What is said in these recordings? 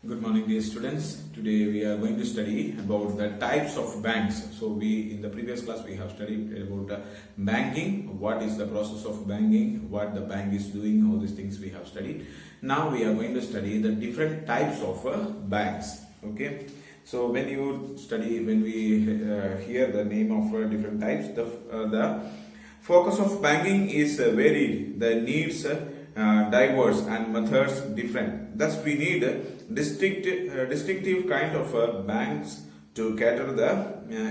Good morning, dear students. Today we are going to study about the types of banks. So we in the previous class we have studied about banking, what is the process of banking, what the bank is doing, all these things we have studied. Now we are going to study the different types of banks. Okay. So when we hear the name of different types, the focus of banking is varied. The needs diverse and methods different. Thus, we need distinctive kind of banks to cater the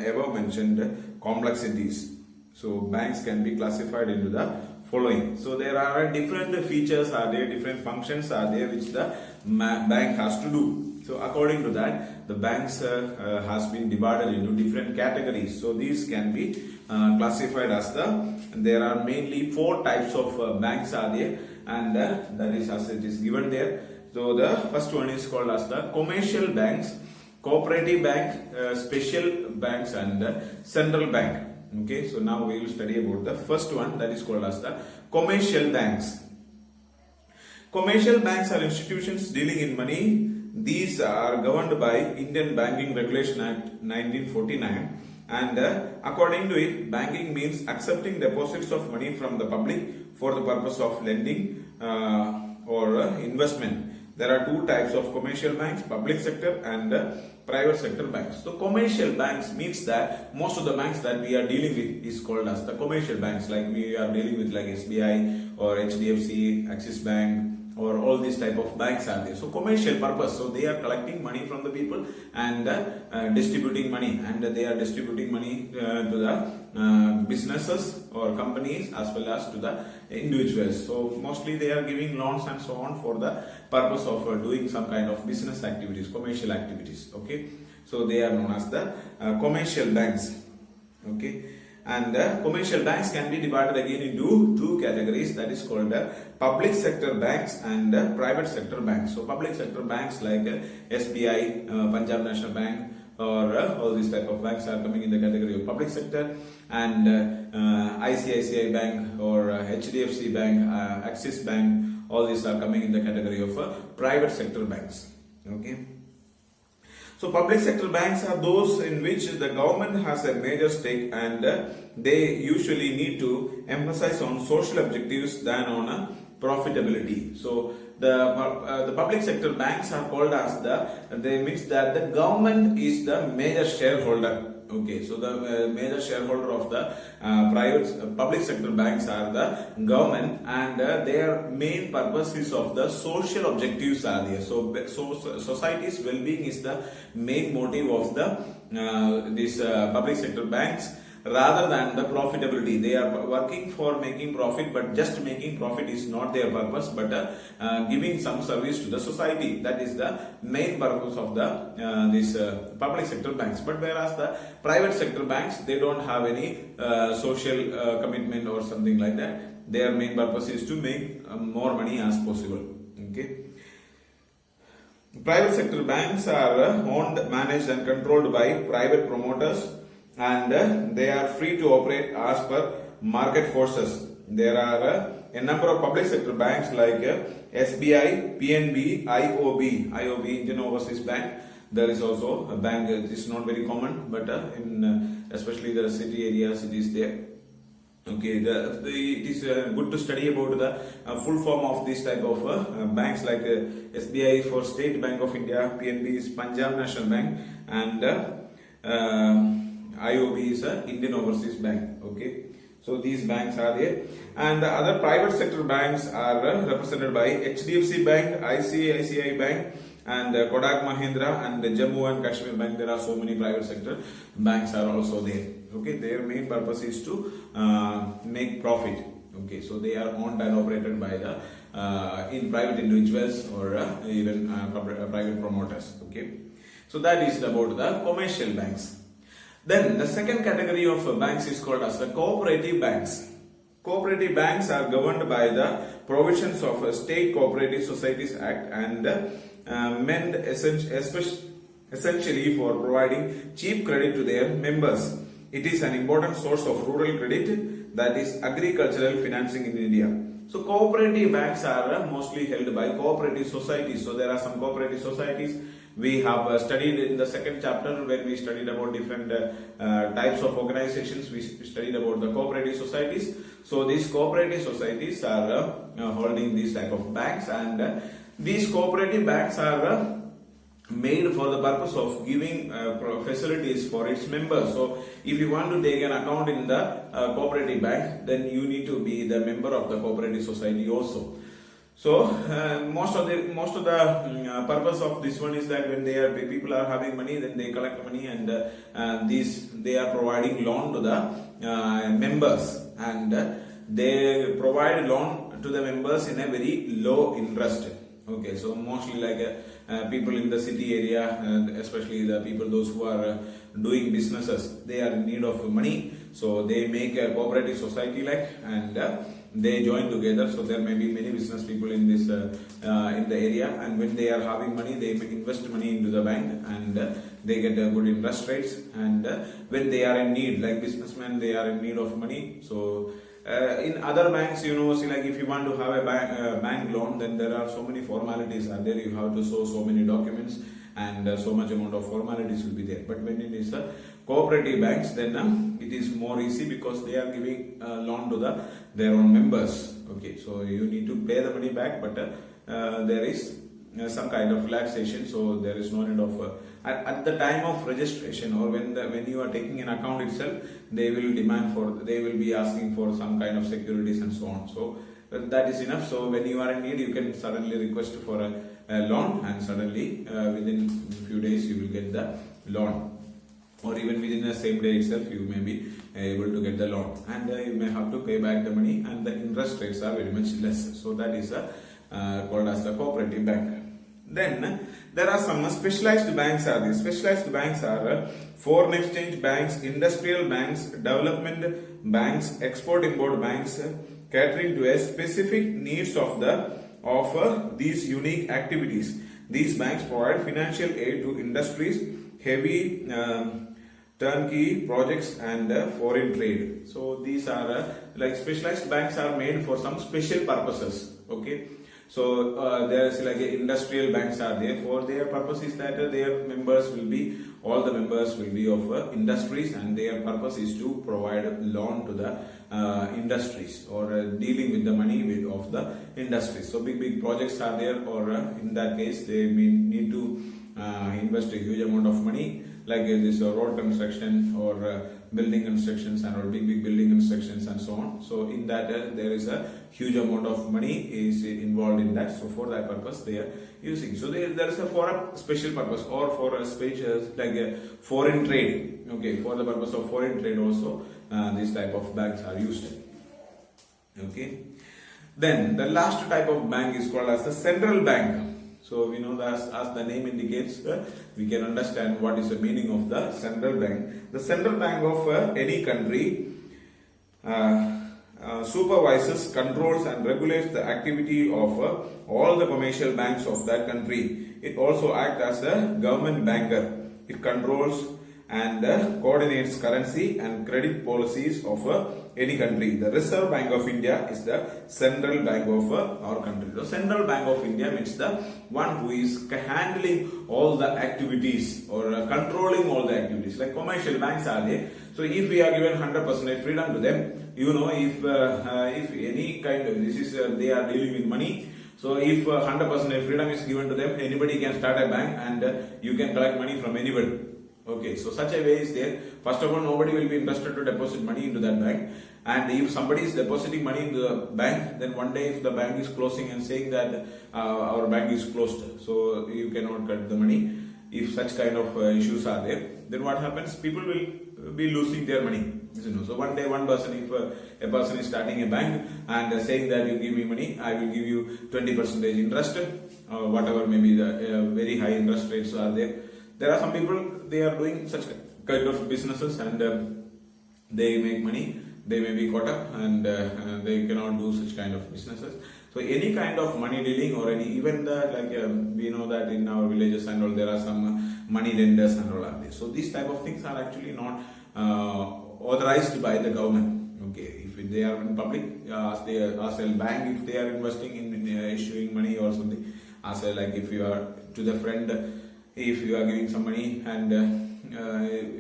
above mentioned complexities. So, banks can be classified into the following. So, there are different features, are there different functions are there which the bank has to do. So, according to that, the banks has been divided into different categories. So, these can be classified as there are mainly 4 types of banks are there, and that is as it is given there. So the first one is called as the commercial banks, cooperative bank, special banks, and central bank. Okay, so now we will study about the first one, that is called as the commercial banks. Commercial banks are institutions dealing in money. These are governed by Indian Banking Regulation Act 1949. And according to it, banking means accepting deposits of money from the public for the purpose of lending or investment. There are 2 types of commercial banks, public sector and private sector banks. So commercial banks means that most of the banks that we are dealing with is called as the commercial banks, like we are dealing with like SBI or HDFC, Axis Bank, or all these type of banks are there. So commercial purpose, so they are collecting money from the people and distributing money, and they are distributing money to the businesses or companies as well as to the individuals. So mostly they are giving loans and so on for the purpose of doing some kind of business activities, commercial activities. Okay, so they are known as the commercial banks. Okay. And commercial banks can be divided again into 2 categories, that is called public sector banks and private sector banks. So public sector banks like SBI, Punjab National Bank, or all these type of banks are coming in the category of public sector, and ICICI Bank or HDFC Bank, Axis Bank, all these are coming in the category of private sector banks. Okay. So public sector banks are those in which the government has a major stake, and they usually need to emphasize on social objectives than on profitability. So the public sector banks are called as they means that the government is the major shareholder. Okay, so the major shareholder of the public sector banks are the government, and their main purpose is of the social objectives are there. So society's well-being is the main motive of these public sector banks, rather than the profitability. They are working for making profit, but just making profit is not their purpose, but giving some service to the society. That is the main purpose of these public sector banks. But whereas the private sector banks, they don't have any social commitment or something like that. Their main purpose is to make more money as possible. Okay. Private sector banks are owned, managed and controlled by private promoters, and they are free to operate as per market forces. There are a number of public sector banks like SBI, PNB, IOB, Indian Overseas Bank. There is also a bank, it is not very common, but in especially the city areas it is there. Okay, it is good to study about the full form of this type of banks, like SBI for State Bank of India, PNB is Punjab National Bank, and IOB is Indian Overseas Bank. Okay, so these banks are there, and the other private sector banks are represented by HDFC Bank, ICICI Bank, and Kotak Mahindra, and Jammu and Kashmir Bank. There are so many private sector banks are also there. Okay, their main purpose is to make profit. Okay, so they are owned and operated by in private individuals or even private promoters. Okay, so that is about the commercial banks. Then the second category of banks is called as the cooperative banks. Cooperative banks are governed by the provisions of State Cooperative Societies Act and meant essentially for providing cheap credit to their members. It is an important source of rural credit, that is agricultural financing in India. So cooperative banks are mostly held by cooperative societies. So there are some cooperative societies. We have studied in the second chapter when we studied about different types of organizations. We studied about the cooperative societies. So these cooperative societies are holding these type of banks, and these cooperative banks are made for the purpose of giving facilities for its members. So if you want to take an account in the cooperative bank, then you need to be the member of the cooperative society also. So most of the purpose of this one is that when people are having money, then they collect money, and they are providing loan to the members, and they provide loan to the members in a very low interest. Okay, so mostly like people in the city area, especially the people those who are doing businesses, they are in need of money, so they make a cooperative society and they join together. So there may be many business people in this in the area, and when they are having money, they invest money into the bank, and they get good interest rates. And when they are in need, like businessmen, they are in need of money. So in other banks, see, like if you want to have a bank loan, then there are so many formalities are there. You have to show so many documents, and so much amount of formalities will be there. But when it is cooperative banks, then it is more easy, because they are giving loan to their own members. Okay, so you need to pay the money back, but there is some kind of relaxation, so there is no need of at the time of registration, or when you are taking an account itself, they will be asking for some kind of securities and so on. So that is enough. So when you are in need, you can suddenly request for a loan, and suddenly within a few days you will get the loan, or even within the same day itself you may be able to get the loan, and you may have to pay back the money, and the interest rates are very much less. So that is called as the cooperative bank. Then there are some specialized banks are there. Specialized banks are foreign exchange banks, industrial banks, development banks, export-import banks, catering to a specific needs of these unique activities. These banks provide financial aid to industries, heavy turnkey projects, and foreign trade. So these are like specialized banks are made for some special purposes. Okay. So there is like industrial banks are there. For their purpose is that all the members will be of industries, and their purpose is to provide loan to the industries, or dealing with the money of the industries. So big projects are there, or in that case they need to invest a huge amount of money, like this road construction, or building constructions, and or big building constructions and so on. So in that there is a huge amount of money is involved in that. So for that purpose they are using. So there is for a special purpose, or for a special like a foreign trade. Okay, for the purpose of foreign trade also these type of banks are used. Okay. Then the last type of bank is called as the central bank. So we know that as the name indicates, we can understand what is the meaning of the central bank. The central bank of any country supervises, controls, and regulates the activity of all the commercial banks of that country. It also acts as a government banker. It controls and coordinates currency and credit policies of any country. The Reserve Bank of India is the central bank of our country. The Central Bank of India means the one who is handling all the activities, or controlling all the activities. Like commercial banks are there. So if we are given 100% freedom to them, if any kind of they are dealing with money. So if 100% freedom is given to them, anybody can start a bank, and you can collect money from anybody. Okay, so such a way is there. First of all, nobody will be interested to deposit money into that bank, and if somebody is depositing money into the bank, then one day if the bank is closing and saying that our bank is closed, so you cannot get the money, if such kind of issues are there, then what happens? People will be losing their money. So one day one person, if a person is starting a bank and saying that you give me money, I will give you 20% interest, whatever may be the very high interest rates are there. There are some people, they are doing such kind of businesses, and they make money. They may be caught up, and they cannot do such kind of businesses. So any kind of money dealing, or even we know that in our villages and all, there are some money lenders and all are there. So these type of things are actually not authorized by the government. Okay, if they are in public, as a bank, if they are investing in issuing money or something, as a, like if you are to the friend, if you are giving some money and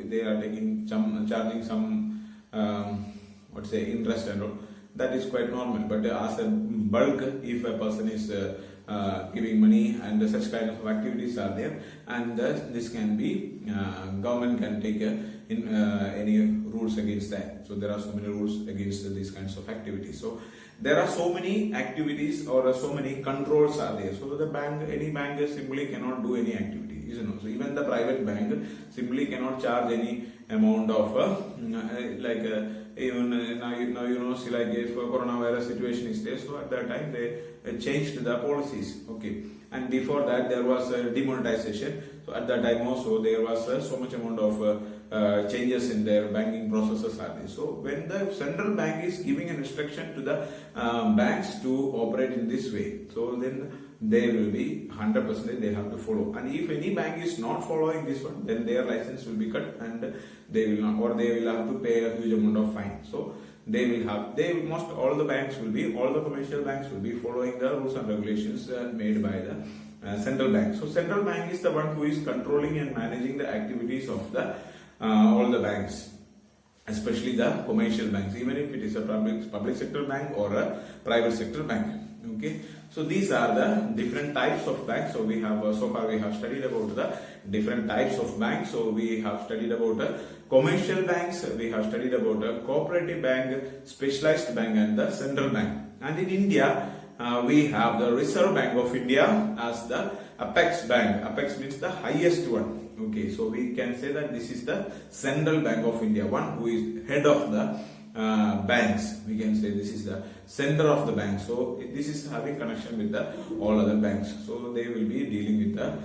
they are taking some charging some what say interest and all, that is quite normal. But as a bulk, if a person is giving money and such kind of activities are there, and this can be government can take any rules against that. So there are so many rules against these kinds of activities. So there are so many activities or so many controls are there. So the bank, any bank simply cannot do any activity, isn't it? So even the private bank simply cannot charge any amount of even now you know, see, like if coronavirus situation is there, so at that time they changed the policies. Okay, and before that there was demonetization. So at that time also there was so much amount of changes in their banking processes are there. So when the central bank is giving an instruction to the banks to operate in this way, so then they will be 100% they have to follow. And if any bank is not following this one, then their license will be cut and they will not, or they will have to pay a huge amount of fine. So they will have, all the commercial banks will be following the rules and regulations made by the central bank. So central bank is the one who is controlling and managing the activities of the all the banks, especially the commercial banks, even if it is a public sector bank or a private sector bank. Okay, so these are the different types of banks. So we have so far we have studied about the different types of banks. So we have studied about commercial banks, we have studied about a cooperative bank, specialized bank, and the central bank. And in India, we have the Reserve Bank of India as the apex bank. Apex means the highest one. Okay, so we can say that this is the Central Bank of India, one who is head of the banks. We can say this is the center of the bank. So this is having connection with the all other banks. So they will be dealing with the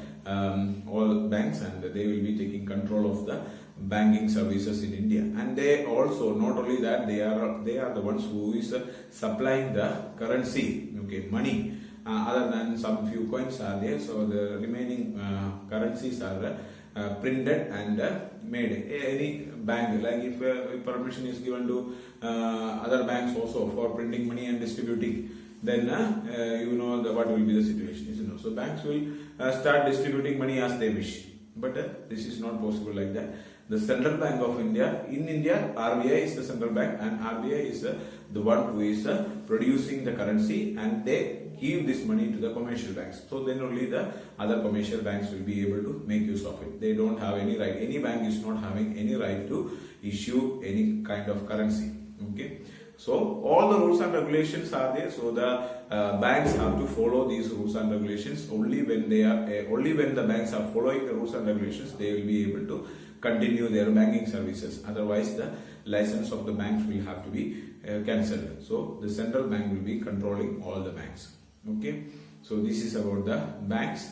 all banks, and they will be taking control of the banking services in India. And they also, not only that, they are the ones who is supplying the currency, okay, money. Other than some few coins are there, so the remaining currencies are printed and made. Any bank, like if permission is given to other banks also for printing money and distributing, then you know what will be the situation. You know, so banks will start distributing money as they wish, but this is not possible like that. The Central Bank of India, in India, RBI is the central bank, and RBI is the one who is producing the currency, and they give this money to the commercial banks. So then only the other commercial banks will be able to make use of it. They don't have any right. Any bank is not having any right to issue any kind of currency. Okay. So all the rules and regulations are there. So the banks have to follow these rules and regulations. Only when the banks are following the rules and regulations, they will be able to continue their banking services. Otherwise, the license of the banks will have to be cancelled. So the central bank will be controlling all the banks. Okay. So this is about the banks.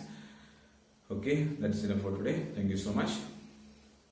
Okay, that's enough for today. Thank you so much.